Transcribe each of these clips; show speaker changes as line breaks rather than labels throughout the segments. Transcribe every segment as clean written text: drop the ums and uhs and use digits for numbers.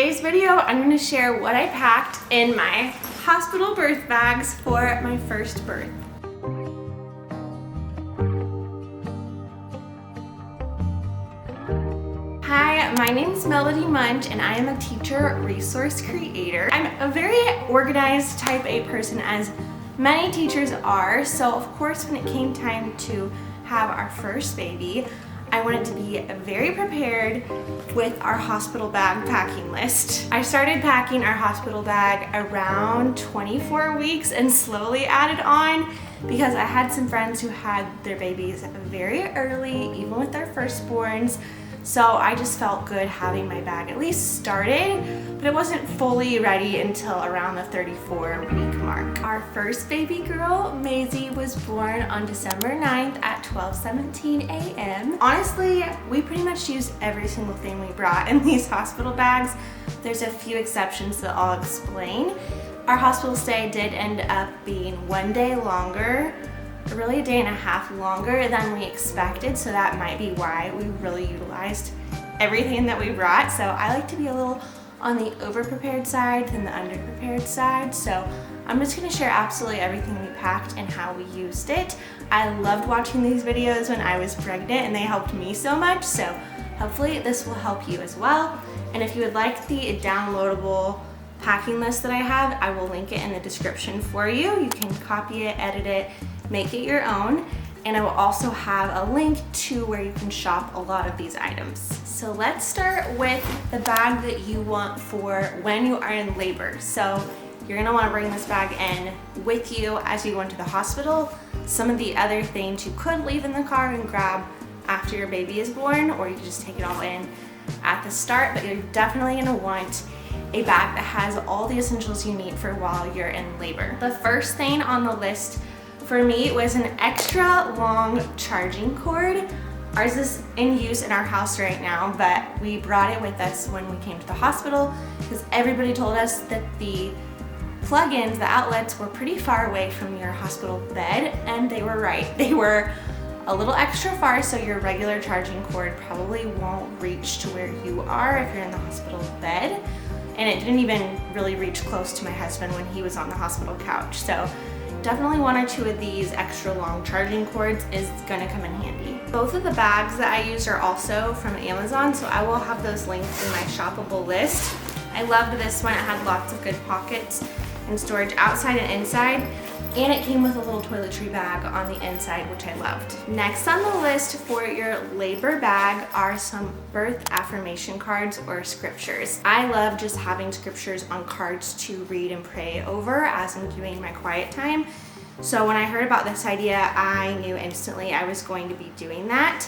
today's video, I'm going to share what I packed in my hospital birth bags for my first birth. Hi, my name is Melody Munch and I am a teacher resource creator. I'm a very organized type A person, as many teachers are, so of course when it came time to have our first baby, I wanted to be very prepared with our hospital bag packing list. I started packing our hospital bag around 24 weeks and slowly added on because I had some friends who had their babies very early, even with their firstborns. So I just felt good having my bag at least started, but it wasn't fully ready until around the 34-week mark. Our first baby girl, Maisie, was born on December 9th at 12:17 a.m. Honestly, we pretty much used every single thing we brought in these hospital bags. There's a few exceptions that I'll explain. Our hospital stay did end up being 1 day longer, really a day and a half longer than we expected, so that might be why we really utilized everything that we brought. So I like to be a little on the over-prepared side than the under-prepared side, so I'm just going to share absolutely everything we packed and how we used it. I loved watching these videos when I was pregnant and they helped me so much, so hopefully this will help you as well. And if you would like the downloadable packing list that I have, I will link it in the description for you. You can copy it, edit it, make it your own, and I will also have a link to where you can shop a lot of these items. So let's start with the bag that you want for when you are in labor. So you're gonna wanna bring this bag in with you as you go into the hospital. Some of the other things you could leave in the car and grab after your baby is born, or you can just take it all in at the start, but you're definitely gonna want a bag that has all the essentials you need for while you're in labor. The first thing on the list for me was an extra long charging cord. Ours is in use in our house right now, but we brought it with us when we came to the hospital because everybody told us that the plug-ins, the outlets, were pretty far away from your hospital bed, and they were right. They were a little extra far, so your regular charging cord probably won't reach to where you are if you're in the hospital bed. And it didn't even really reach close to my husband when he was on the hospital couch. So definitely one or two of these extra long charging cords is gonna come in handy. Both of the bags that I used are also from Amazon, so I will have those linked in my shoppable list. I loved this one. It had lots of good pockets and storage outside and inside, and it came with a little toiletry bag on the inside, which I loved. Next on the list for your labor bag are some birth affirmation cards or scriptures. I love just having scriptures on cards to read and pray over as I'm doing my quiet time. So when I heard about this idea, I knew instantly I was going to be doing that.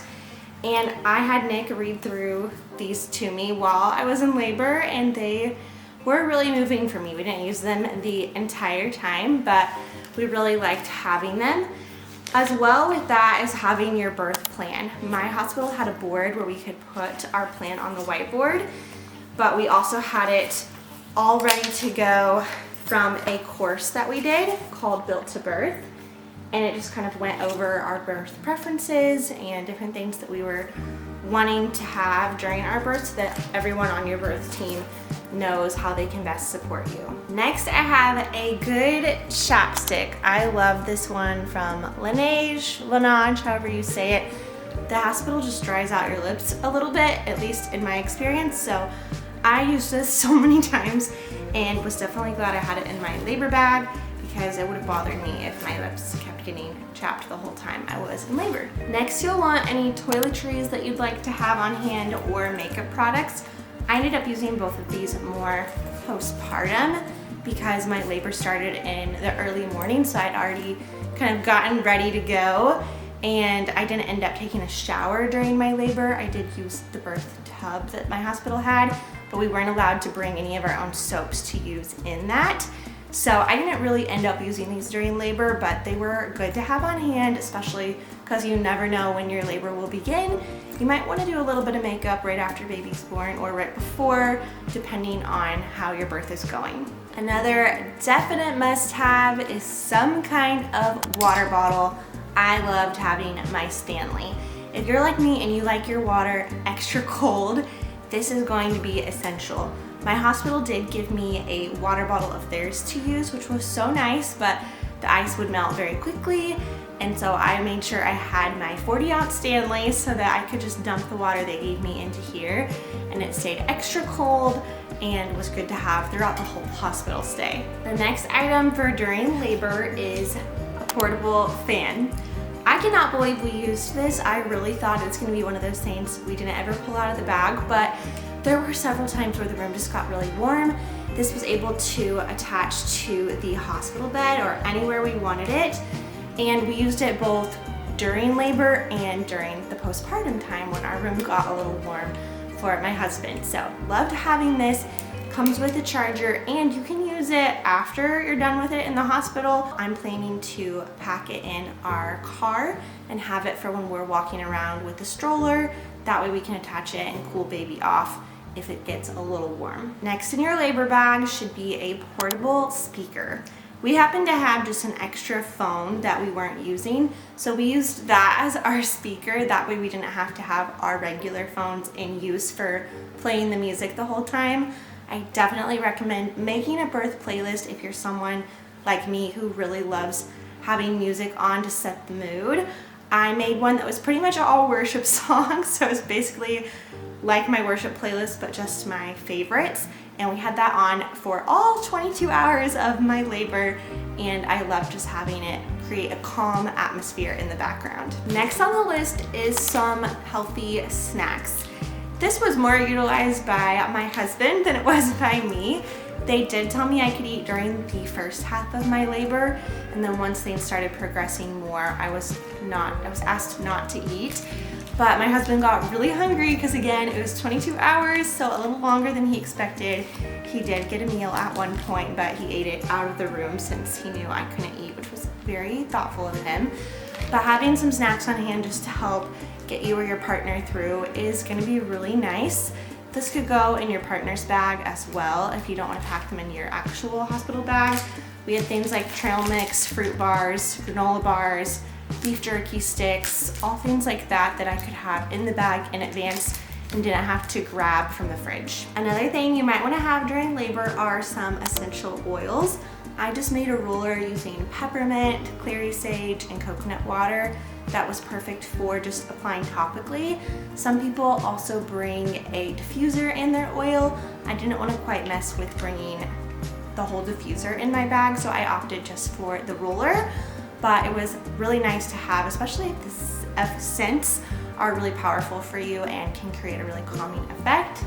And I had Nick read through these to me while I was in labor, and they were really moving for me. We didn't use them the entire time, but we really liked having them. As well with that is having your birth plan. My hospital had a board where we could put our plan on the whiteboard, but we also had it all ready to go from a course that we did called Built to Birth. And it just kind of went over our birth preferences and different things that we were wanting to have during our birth so that everyone on your birth team knows how they can best support you. Next, I have a good chapstick. I love this one from Laneige, however you say it. The hospital just dries out your lips a little bit, at least in my experience, so I used this so many times and was definitely glad I had it in my labor bag because it would have bothered me if my lips kept getting chapped the whole time I was in labor. Next, you'll want any toiletries that you'd like to have on hand or makeup products. I ended up using both of these more postpartum because my labor started in the early morning, so I'd already kind of gotten ready to go, and I didn't end up taking a shower during my labor. I did use the birth tub that my hospital had, but we weren't allowed to bring any of our own soaps to use in that. So I didn't really end up using these during labor, but they were good to have on hand, especially because you never know when your labor will begin. You might want to do a little bit of makeup right after baby's born or right before, depending on how your birth is going. Another definite must-have is some kind of water bottle. I loved having my Stanley. If you're like me and you like your water extra cold, this is going to be essential. My hospital did give me a water bottle of theirs to use, which was so nice, but the ice would melt very quickly. And so I made sure I had my 40-ounce Stanley so that I could just dump the water they gave me into here, and it stayed extra cold and was good to have throughout the whole hospital stay. The next item for during labor is a portable fan. I cannot believe we used this. I really thought it was gonna be one of those things we didn't ever pull out of the bag, but there were several times where the room just got really warm. This was able to attach to the hospital bed or anywhere we wanted it. And we used it both during labor and during the postpartum time when our room got a little warm for my husband. So loved having this. Comes with a charger, and you can use it after you're done with it in the hospital. I'm planning to pack it in our car and have it for when we're walking around with the stroller. That way we can attach it and cool baby off if it gets a little warm. Next in your labor bag should be a portable speaker. We happen to have just an extra phone that we weren't using, so we used that as our speaker. That way we didn't have to have our regular phones in use for playing the music the whole time. I definitely recommend making a birth playlist if you're someone like me who really loves having music on to set the mood. I made one that was pretty much all worship songs, so it's basically like my worship playlist, but just my favorites. And we had that on for all 22 hours of my labor, and I love just having it create a calm atmosphere in the background. Next on the list is some healthy snacks. This was more utilized by my husband than it was by me. They did tell me I could eat during the first half of my labor, and then once things started progressing more, I was asked not to eat. But my husband got really hungry because, again, it was 22 hours, so a little longer than he expected. He did get a meal at one point, but he ate it out of the room since he knew I couldn't eat, which was very thoughtful of him. But having some snacks on hand just to help get you or your partner through is going to be really nice. This could go in your partner's bag as well if you don't want to pack them in your actual hospital bag. We had things like trail mix, fruit bars, granola bars, beef jerky sticks, all things like that that I could have in the bag in advance and didn't have to grab from the fridge. Another thing you might want to have during labor are some essential oils. I just made a roller using peppermint, clary sage, and coconut water. That was perfect for just applying topically. Some people also bring a diffuser in their oil. I didn't want to quite mess with bringing the whole diffuser in my bag, so I opted just for the roller. But it was really nice to have, especially if scents are really powerful for you and can create a really calming effect.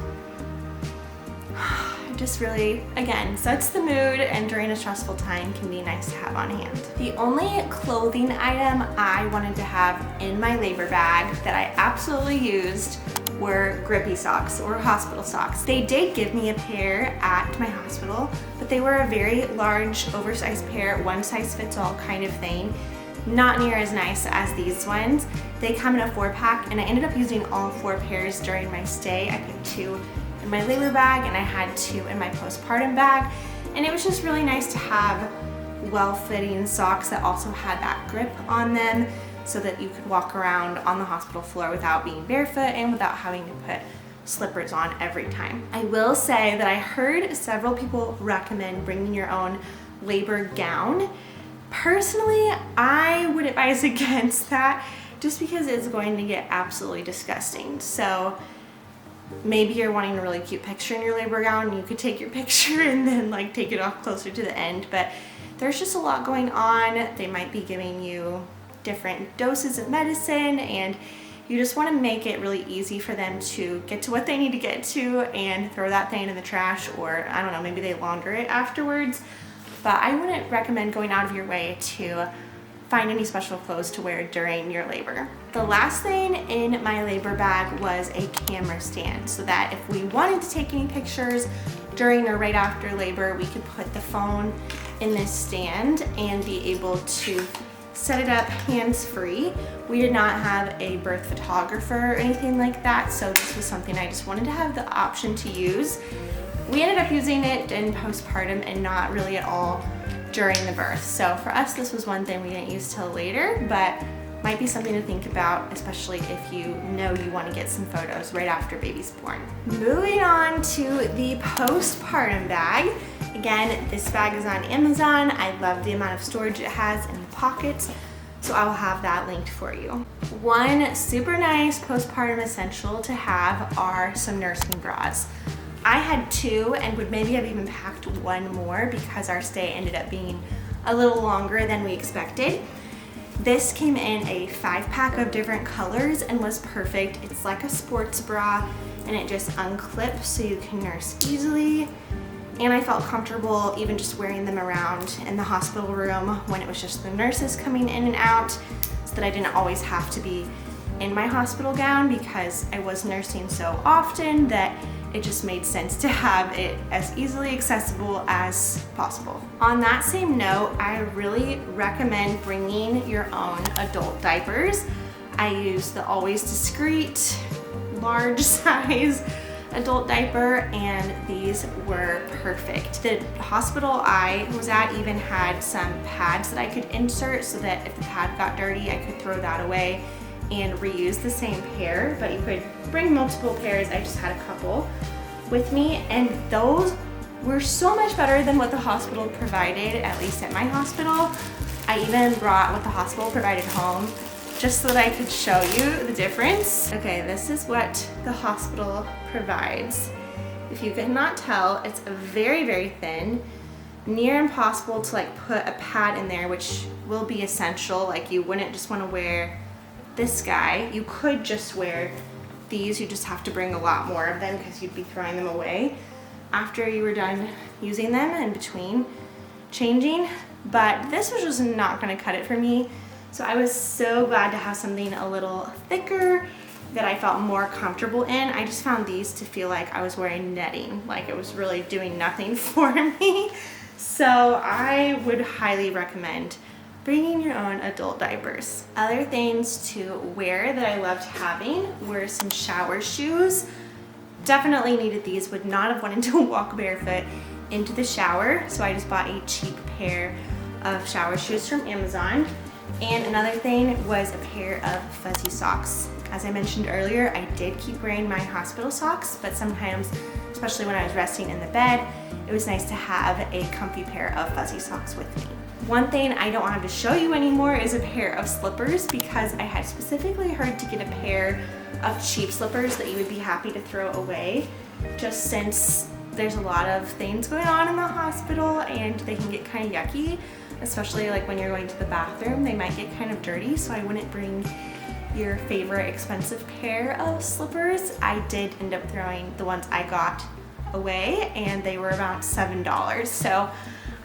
It just really, again, sets the mood, and during a stressful time can be nice to have on hand. The only clothing item I wanted to have in my labor bag that I absolutely used were grippy socks or hospital socks. They did give me a pair at my hospital, but they were a very large, oversized pair, one size fits all kind of thing. Not near as nice as these ones. They come in a 4-pack, and I ended up using all 4 pairs during my stay. I picked 2 in my labor bag, and I had 2 in my postpartum bag. And it was just really nice to have well-fitting socks that also had that grip on them, so that you could walk around on the hospital floor without being barefoot and without having to put slippers on every time. I will say that I heard several people recommend bringing your own labor gown. Personally, I would advise against that just because it's going to get absolutely disgusting. So maybe you're wanting a really cute picture in your labor gown, you could take your picture and then like take it off closer to the end, but there's just a lot going on. They might be giving you different doses of medicine, and you just want to make it really easy for them to get to what they need to get to and throw that thing in the trash, or I don't know, maybe they launder it afterwards. But I wouldn't recommend going out of your way to find any special clothes to wear during your labor. The last thing in my labor bag was a camera stand, so that if we wanted to take any pictures during or right after labor, we could put the phone in this stand and be able to set it up hands-free. We did not have a birth photographer or anything like that, so this was something I just wanted to have the option to use. We ended up using it in postpartum and not really at all during the birth. So for us, this was one thing we didn't use till later, but might be something to think about, especially if you know you want to get some photos right after baby's born. Moving on to the postpartum bag. Again, this bag is on Amazon. I love the amount of storage it has in the pockets, so I will have that linked for you. One super nice postpartum essential to have are some nursing bras. I had 2 and would maybe have even packed 1 more because our stay ended up being a little longer than we expected. This came in a 5-pack of different colors and was perfect. It's like a sports bra and it just unclips so you can nurse easily. And I felt comfortable even just wearing them around in the hospital room when it was just the nurses coming in and out, so that I didn't always have to be in my hospital gown because I was nursing so often that it just made sense to have it as easily accessible as possible. On that same note, I really recommend bringing your own adult diapers. I use the Always Discreet large size adult diaper and these were perfect. The hospital I was at even had some pads that I could insert so that if the pad got dirty, I could throw that away and reuse the same pair, but you could bring multiple pairs. I just had a couple with me, and those were so much better than what the hospital provided, at least at my hospital. I even brought what the hospital provided home just so that I could show you the difference. Okay, this is what the hospital provides. If you could not tell, it's a very, very thin, near impossible to like put a pad in there, which will be essential. Like you wouldn't just want to wear this guy. You could just wear these. You just have to bring a lot more of them because you'd be throwing them away after you were done using them in between changing. But this was just not going to cut it for me. So I was so glad to have something a little thicker that I felt more comfortable in. I just found these to feel like I was wearing netting, like it was really doing nothing for me. So I would highly recommend bringing your own adult diapers. Other things to wear that I loved having were some shower shoes. Definitely needed these, would not have wanted to walk barefoot into the shower, so I just bought a cheap pair of shower shoes from Amazon. And another thing was a pair of fuzzy socks. As I mentioned earlier, I did keep wearing my hospital socks, but sometimes, especially when I was resting in the bed, it was nice to have a comfy pair of fuzzy socks with me. One thing I don't have to show you anymore is a pair of slippers, because I had specifically heard to get a pair of cheap slippers that you would be happy to throw away, just since there's a lot of things going on in the hospital and they can get kind of yucky, especially like when you're going to the bathroom. They might get kind of dirty, so I wouldn't bring your favorite expensive pair of slippers. I did end up throwing the ones I got away, and they were about $7. So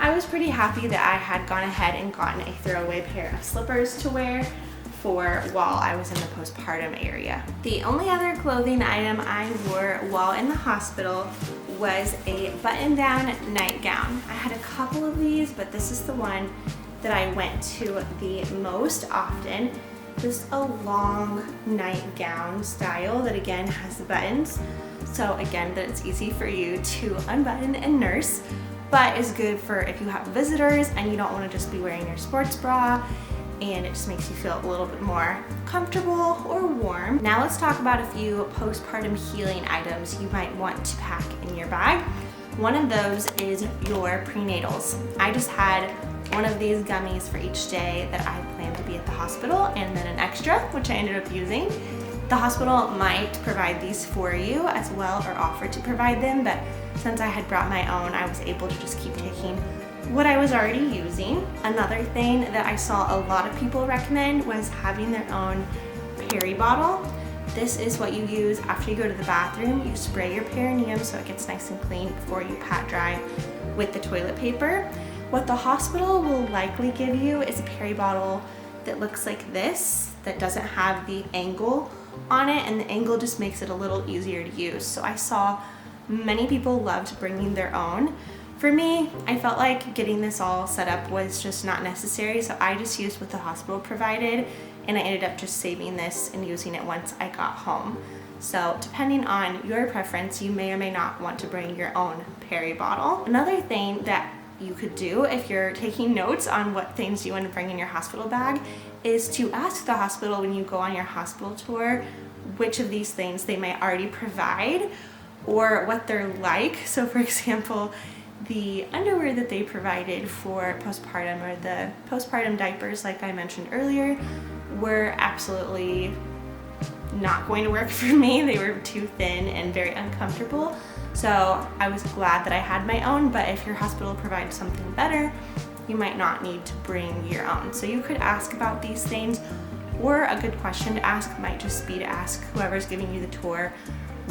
I was pretty happy that I had gone ahead and gotten a throwaway pair of slippers to wear for while I was in the postpartum area. The only other clothing item I wore while in the hospital was a button-down nightgown. I had a couple of these, but this is the one that I went to the most often. Just a long nightgown style that again has the buttons. So again, that it's easy for you to unbutton and nurse, but is good for if you have visitors and you don't want to just be wearing your sports bra, and it just makes you feel a little bit more comfortable or warm. Now let's talk about a few postpartum healing items you might want to pack in your bag. One of those is your prenatals. I just had one of these gummies for each day that I planned to be at the hospital, and then an extra, which I ended up using. The hospital might provide these for you as well, or offer to provide them, but since I had brought my own, I was able to just keep taking what I was already using. Another thing that I saw a lot of people recommend was having their own peri bottle. This is what you use after you go to the bathroom. You spray your perineum so it gets nice and clean before you pat dry with the toilet paper. What the hospital will likely give you is a peri bottle that looks like this, that doesn't have the angle on it, and the angle just makes it a little easier to use. So I saw many people loved bringing their own. For me, I felt like getting this all set up was just not necessary, so I just used what the hospital provided, and I ended up just saving this and using it once I got home. So depending on your preference, you may or may not want to bring your own peri bottle. Another thing that you could do if you're taking notes on what things you want to bring in your hospital bag is to ask the hospital when you go on your hospital tour which of these things they might already provide or what they're like. So for example, the underwear that they provided for postpartum, or the postpartum diapers like I mentioned earlier, were absolutely not going to work for me. They were too thin and very uncomfortable. So I was glad that I had my own, but if your hospital provides something better, you might not need to bring your own. So you could ask about these things, or a good question to ask might just be to ask whoever's giving you the tour,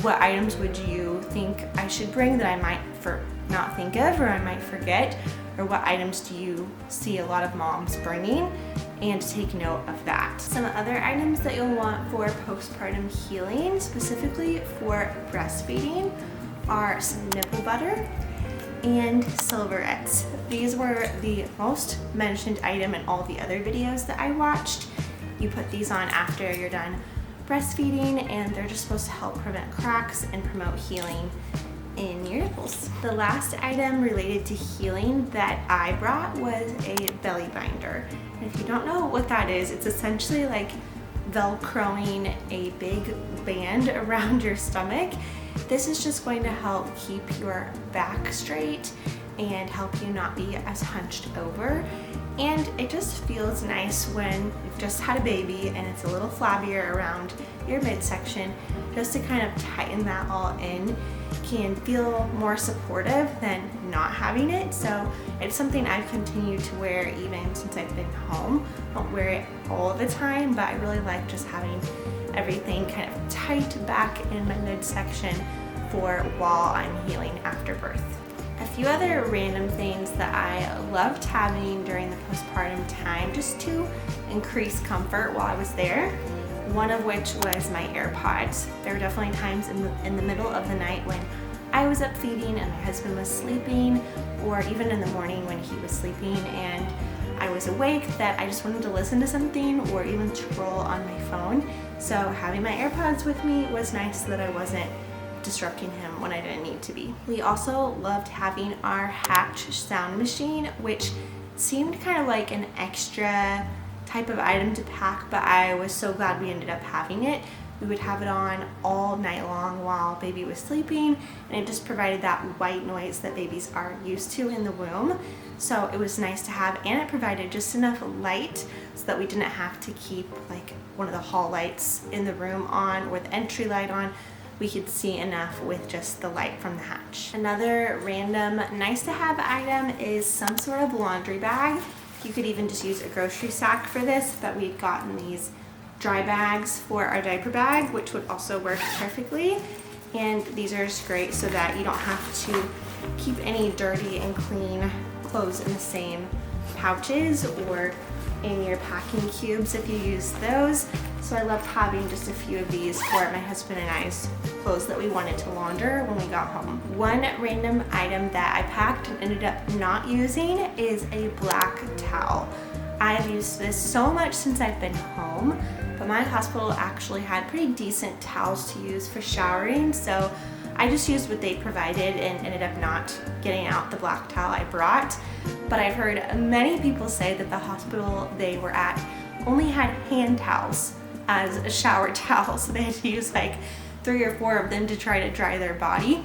what items would you think I should bring that I might not think of, or I might forget, or what items do you see a lot of moms bringing, and take note of that. Some other items that you'll want for postpartum healing, specifically for breastfeeding, are some nipple butter and silverettes. These were the most mentioned item in all the other videos that I watched. You put these on after you're done breastfeeding, and they're just supposed to help prevent cracks and promote healing in your nipples. The last item related to healing that I brought was a belly binder. And if you don't know what that is, it's essentially like velcroing a big band around your stomach. This is just going to help keep your back straight and help you not be as hunched over. And it just feels nice when you've just had a baby and it's a little flabbier around your midsection. Just to kind of tighten that all in can feel more supportive than not having it. So it's something I've continued to wear even since I've been home. I don't wear it all the time, but I really like just having everything kind of tight back in my midsection for while I'm healing after birth. A few other random things that I loved having during the postpartum time just to increase comfort while I was there, one of which was my AirPods. There were definitely times in the middle of the night when I was up feeding and my husband was sleeping, or even in the morning when he was sleeping and I was awake, that I just wanted to listen to something or even scroll on my phone. So having my AirPods with me was nice so that I wasn't disrupting him when I didn't need to be. We also loved having our Hatch sound machine, which seemed kind of like an extra type of item to pack, but I was so glad we ended up having it. We would have it on all night long while baby was sleeping, and it just provided that white noise that babies are used to in the womb. So it was nice to have, and it provided just enough light so that we didn't have to keep like one of the hall lights in the room on or the entry light on. We could see enough with just the light from the Hatch. Another random nice to have item is some sort of laundry bag. You could even just use a grocery sack for this, but we'd gotten these dry bags for our diaper bag, which would also work perfectly. And these are just great so that you don't have to keep any dirty and clean clothes in the same pouches or in your packing cubes if you use those. So I loved having just a few of these for my husband and I's clothes that we wanted to launder when we got home. One random item that I packed and ended up not using is a black towel. I've used this so much since I've been home, but my hospital actually had pretty decent towels to use for showering, so I just used what they provided and ended up not getting out the black towel I brought. But I've heard many people say that the hospital they were at only had hand towels as a shower towel, so they had to use like 3 or 4 of them to try to dry their body.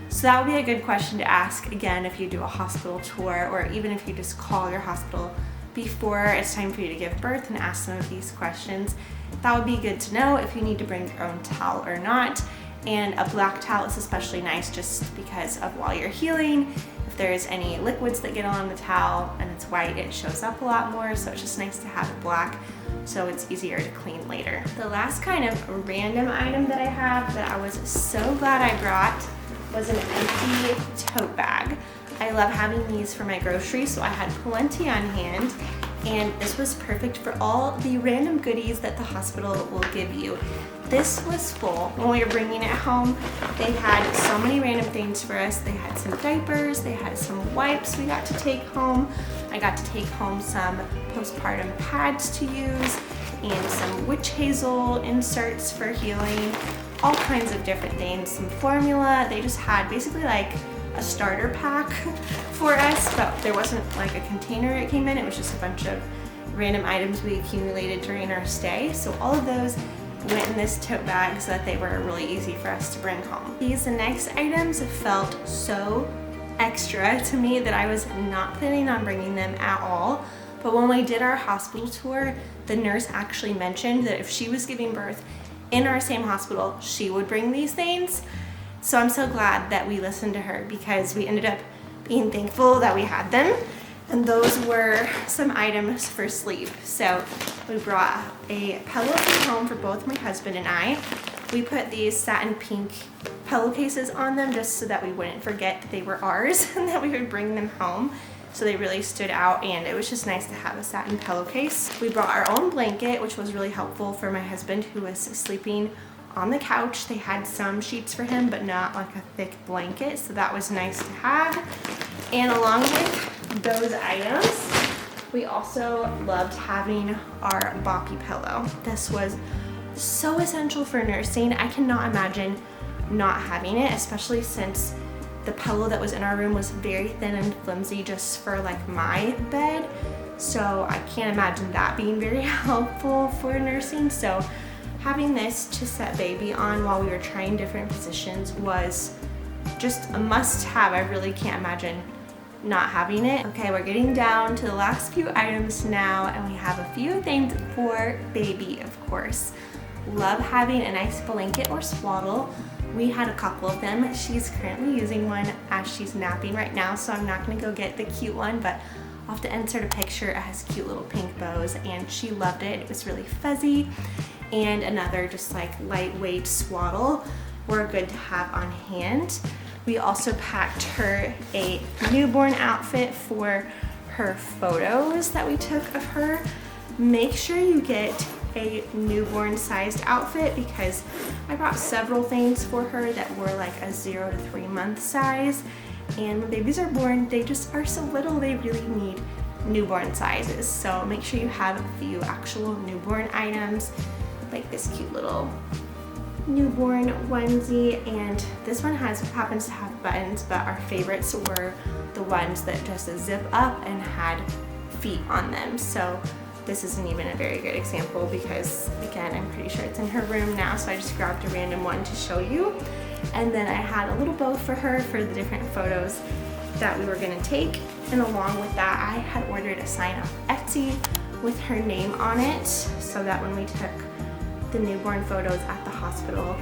So that would be a good question to ask again if you do a hospital tour, or even if you just call your hospital before it's time for you to give birth and ask some of these questions. That would be good to know if you need to bring your own towel or not. And a black towel is especially nice just because of while you're healing, if there's any liquids that get on the towel and it's white, it shows up a lot more, so it's just nice to have it black so it's easier to clean later. The last kind of random item that I have that I was so glad I brought was an empty tote bag. I love having these for my groceries, so I had plenty on hand, and this was perfect for all the random goodies that the hospital will give you. This was full. When we were bringing it home, they had so many random things for us. They had some diapers, they had some wipes we got to take home. I got to take home some postpartum pads to use and some witch hazel inserts for healing, all kinds of different things, some formula. They just had basically like a starter pack for us, but there wasn't like a container it came in. It was just a bunch of random items we accumulated during our stay. So all of those went in this tote bag so that they were really easy for us to bring home. These next items felt so extra to me that I was not planning on bringing them at all. But when we did our hospital tour, the nurse actually mentioned that if she was giving birth in our same hospital, she would bring these things. So I'm so glad that we listened to her, because we ended up being thankful that we had them. And those were some items for sleep. So we brought a pillow from home for both my husband and I. We put these satin pink pillowcases on them just so that we wouldn't forget that they were ours and that we would bring them home. So they really stood out, and it was just nice to have a satin pillowcase. We brought our own blanket, which was really helpful for my husband who was sleeping on the couch. They had some sheets for him, but not like a thick blanket, so that was nice to have. And along with those items, we also loved having our boppy pillow. This was so essential for nursing. I cannot imagine not having it, especially since the pillow that was in our room was very thin and flimsy just for like my bed. So I can't imagine that being very helpful for nursing. So having this to set baby on while we were trying different positions was just a must have. I really can't imagine not having it. Okay, we're getting down to the last few items now, and we have a few things for baby, of course. Love having a nice blanket or swaddle. We had a couple of them. She's currently using one as she's napping right now, so I'm not gonna go get the cute one, but I'll have to insert a picture. It has cute little pink bows, and she loved it. It was really fuzzy. And another just like lightweight swaddle were good to have on hand. We also packed her a newborn outfit for her photos that we took of her. Make sure you get a newborn sized outfit, because I brought several things for her that were like a 0 to 3 month size, and when babies are born they just are so little, they really need newborn sizes. So make sure you have a few actual newborn items, like this cute little newborn onesie, and this one happens to have buttons, but our favorites were the ones that just zip up and had feet on them. So this isn't even a very good example because, again, I'm pretty sure it's in her room now, so I just grabbed a random one to show you. And then I had a little bow for her for the different photos that we were gonna take. And along with that, I had ordered a sign off Etsy with her name on it, so that when we took the newborn photos at the hospital,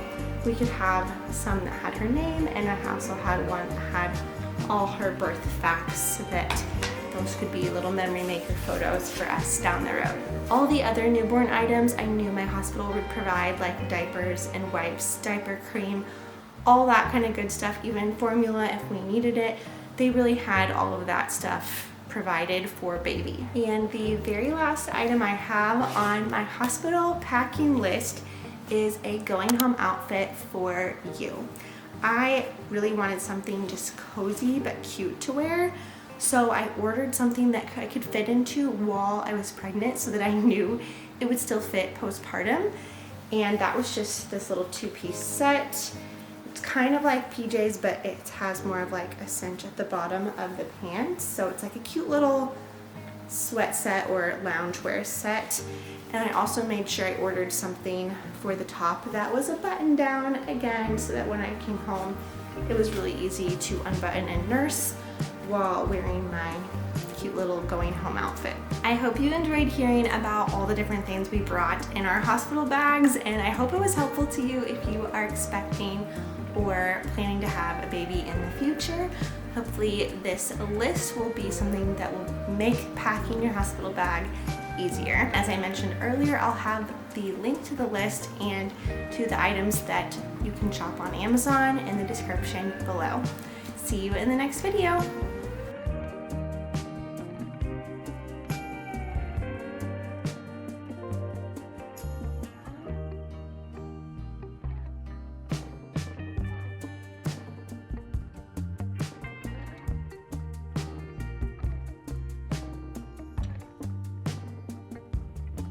we could have some that had her name, and I also had one that had all her birth facts, so that those could be little memory maker photos for us down the road. All the other newborn items I knew my hospital would provide, like diapers and wipes, diaper cream, all that kind of good stuff, even formula if we needed it. They really had all of that stuff provided for baby. And the very last item I have on my hospital packing list is a going home outfit for you. I really wanted something just cozy but cute to wear. So I ordered something that I could fit into while I was pregnant so that I knew it would still fit postpartum. And that was just this little 2-piece set. It's kind of like PJs, but it has more of like a cinch at the bottom of the pants. So it's like a cute little sweat set or loungewear set. And I also made sure I ordered something for the top that was a button down again, so that when I came home, it was really easy to unbutton and nurse while wearing my cute little going home outfit. I hope you enjoyed hearing about all the different things we brought in our hospital bags, and I hope it was helpful to you if you are expecting or planning to have a baby in the future. Hopefully this list will be something that will make packing your hospital bag easier. As I mentioned earlier, I'll have the link to the list and to the items that you can shop on Amazon in the description below. See you in the next video.